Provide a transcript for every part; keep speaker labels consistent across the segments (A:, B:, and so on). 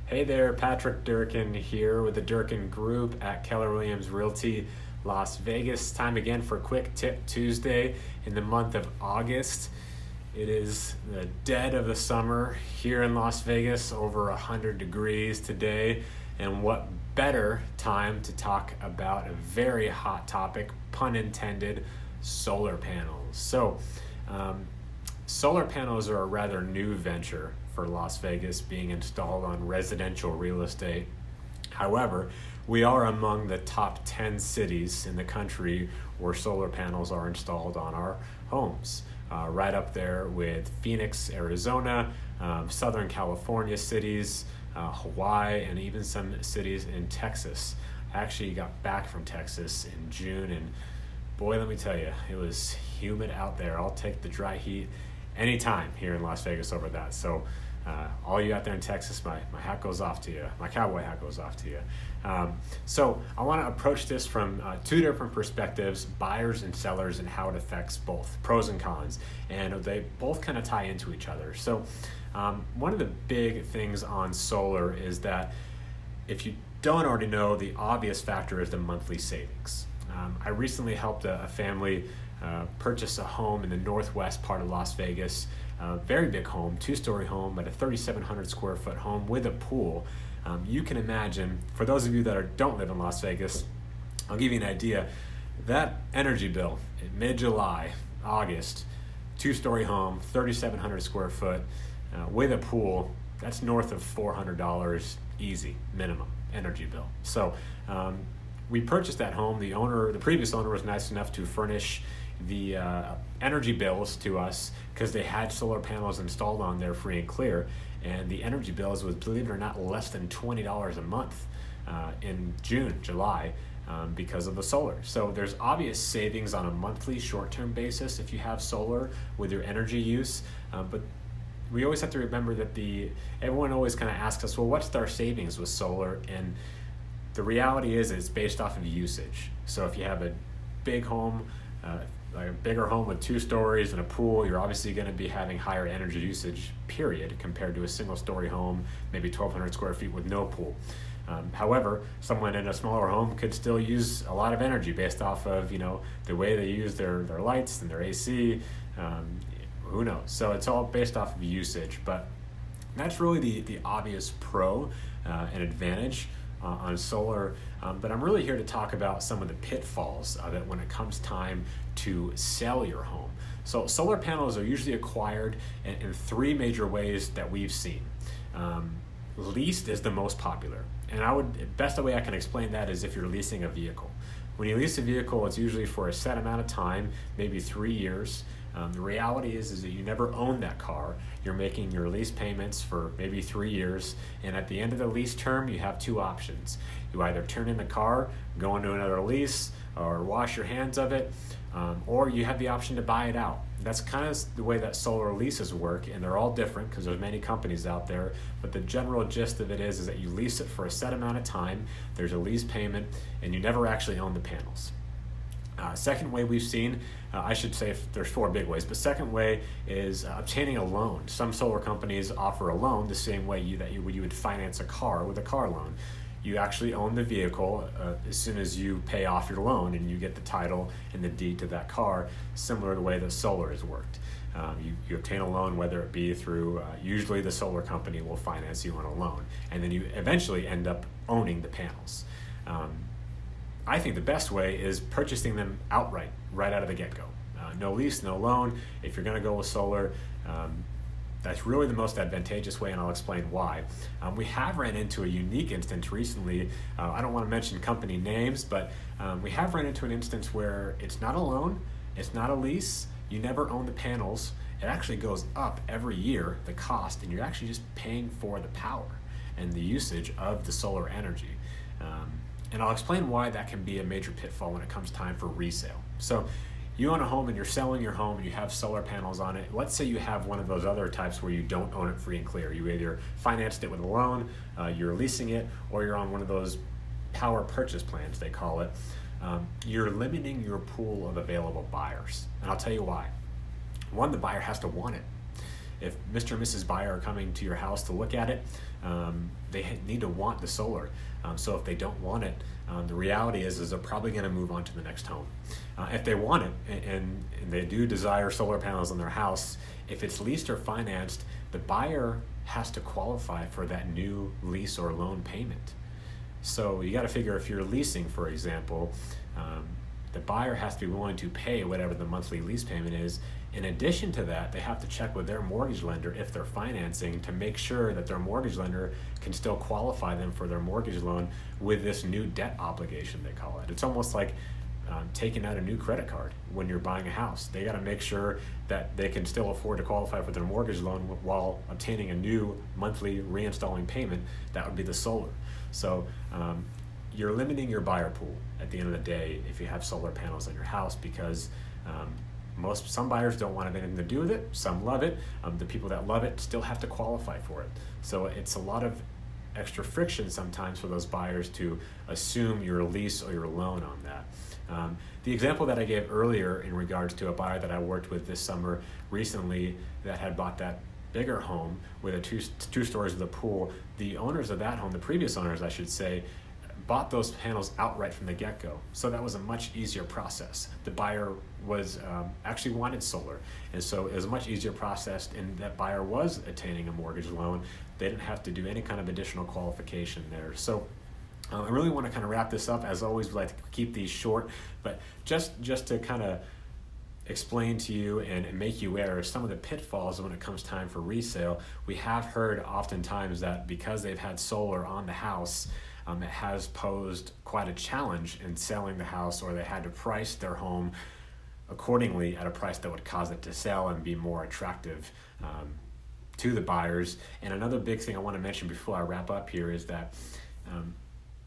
A: Hey there, Patrick Durkin here with the Durkin Group at Keller Williams Realty, Las Vegas. Time again for a quick tip Tuesday in the month of August. It is the dead of the summer here in Las Vegas, over 100 degrees today. And what better time to talk about a very hot topic, pun intended, solar panels. Solar panels are a rather new venture for Las Vegas, being installed on residential real estate. However, we are among the top 10 cities in the country where solar panels are installed on our homes. Right up there with Phoenix, Arizona, Southern California cities, Hawaii, and even some cities in Texas. I actually got back from Texas in June, and boy, let me tell you, it was humid out there. I'll take the dry heat anytime here in Las Vegas over that. So all you out there in Texas, my hat goes off to you. My cowboy hat goes off to you. So I want to approach this from two different perspectives, buyers and sellers, and how it affects both, pros and cons. And they both kind of tie into each other. So one of the big things on solar is that if you don't already know, the obvious factor is the monthly savings. I recently helped a family purchase a home in the northwest part of Las Vegas. Very big home, two-story home, but a 3,700 square foot home with a pool. You can imagine, for those of you that don't live in Las Vegas, I'll give you an idea. That energy bill in mid-July, August, two-story home, 3,700 square foot, with a pool, that's north of $400 easy, minimum energy bill. So we purchased that home. The previous owner was nice enough to furnish the energy bills to us because they had solar panels installed on there free and clear, and the energy bills was, believe it or not, less than $20 a month in July because of the solar. So there's obvious savings on a monthly short-term basis if you have solar with your energy use, but we always have to remember that everyone always kind of asks us, well, what's our savings with solar? And the reality is it's based off of usage. So if you have a big home, like a bigger home with 2 stories and a pool, you're obviously going to be having higher energy usage, period, compared to a single-story home, maybe 1,200 square feet with no pool. However, someone in a smaller home could still use a lot of energy based off of the way they use their lights and their AC. Who knows? So it's all based off of usage, but that's really the obvious pro and advantage on solar, but I'm really here to talk about some of the pitfalls of it when it comes time to sell your home. So solar panels are usually acquired in 3 major ways that we've seen. Leased is the most popular, and best way I can explain that is if you're leasing a vehicle. When you lease a vehicle, it's usually for a set amount of time, maybe 3 years. The reality is that you never own that car. You're making your lease payments for maybe 3 years, and at the end of the lease term, you have 2 options. You either turn in the car, go into another lease, or wash your hands of it, or you have the option to buy it out. That's kind of the way that solar leases work, and they're all different because there's many companies out there, but the general gist of it is that you lease it for a set amount of time, there's a lease payment, and you never actually own the panels. Second way we've seen, I should say there's 4 big ways, but second way is obtaining a loan. Some solar companies offer a loan the same way you would finance a car with a car loan. You actually own the vehicle as soon as you pay off your loan, and you get the title and the deed to that car, similar to the way that solar has worked. You obtain a loan, whether it be through, usually the solar company will finance you on a loan, and then you eventually end up owning the panels. I think the best way is purchasing them outright, right out of the get-go. No lease, no loan. If you're going to go with solar, that's really the most advantageous way, and I'll explain why. We have ran into a unique instance recently. I don't want to mention company names, but we have run into an instance where it's not a loan, it's not a lease, you never own the panels. It actually goes up every year, the cost, and you're actually just paying for the power and the usage of the solar energy. And I'll explain why that can be a major pitfall when it comes time for resale. So you own a home and you're selling your home and you have solar panels on it. Let's say you have one of those other types where you don't own it free and clear. You either financed it with a loan, you're leasing it, or you're on one of those power purchase plans, they call it. You're limiting your pool of available buyers. And I'll tell you why. One, the buyer has to want it. if Mr. and Mrs. Buyer are coming to your house to look at it, they need to want the solar. So if they don't want it, the reality is they're probably going to move on to the next home. If they want it and they do desire solar panels on their house, if it's leased or financed, the buyer has to qualify for that new lease or loan payment. So you got to figure, if you're leasing, for example, the buyer has to be willing to pay whatever the monthly lease payment is. In addition to that, they have to check with their mortgage lender if they're financing to make sure that their mortgage lender can still qualify them for their mortgage loan with this new debt obligation, they call it. It's almost like taking out a new credit card when you're buying a house. They got to make sure that they can still afford to qualify for their mortgage loan while obtaining a new monthly reinstalling payment. That would be the solar. So you're limiting your buyer pool at the end of the day if you have solar panels on your house, because some buyers don't want anything to do with it. Some love it. The people that love it still have to qualify for it. So it's a lot of extra friction sometimes for those buyers to assume your lease or your loan on that. The example that I gave earlier in regards to a buyer that I worked with this summer recently that had bought that bigger home with a two stories with a pool, the owners of that home, the previous owners I should say, bought those panels outright from the get-go. So that was a much easier process. The buyer was actually wanted solar, and so it was a much easier process, and that buyer was attaining a mortgage loan. They didn't have to do any kind of additional qualification there. So I really want to kind of wrap this up. As always, we like to keep these short, but just to kind of explain to you and make you aware of some of the pitfalls when it comes time for resale. We have heard oftentimes that because they've had solar on the house, it has posed quite a challenge in selling the house, or they had to price their home accordingly at a price that would cause it to sell and be more attractive to the buyers. And another big thing I want to mention before I wrap up here is that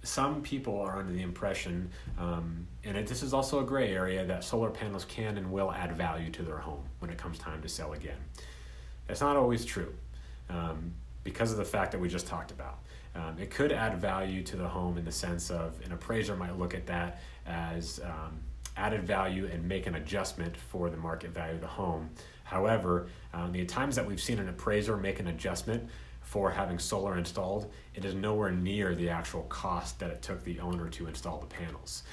A: some people are under the impression, this is also a gray area, that solar panels can and will add value to their home when it comes time to sell again. That's not always true because of the fact that we just talked about. It could add value to the home in the sense of an appraiser might look at that as added value and make an adjustment for the market value of the home. However, the times that we've seen an appraiser make an adjustment for having solar installed, it is nowhere near the actual cost that it took the owner to install the panels.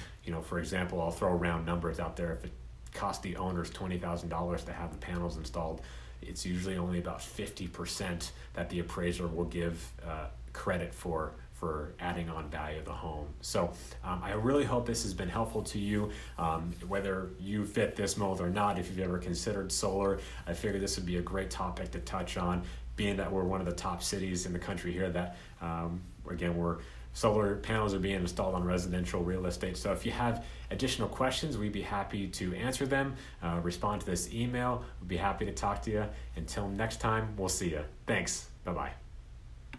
A: For example, I'll throw round numbers out there. If it cost the owners $20,000 to have the panels installed, it's usually only about 50% that the appraiser will give credit for adding on value of the home. So I really hope this has been helpful to you, whether you fit this mold or not. If you've ever considered solar, I figured this would be a great topic to touch on, being that we're one of the top cities in the country here that, where solar panels are being installed on residential real estate. So if you have additional questions, we'd be happy to answer them. Respond to this email. We'd be happy to talk to you. Until next time, we'll see you. Thanks. Bye-bye.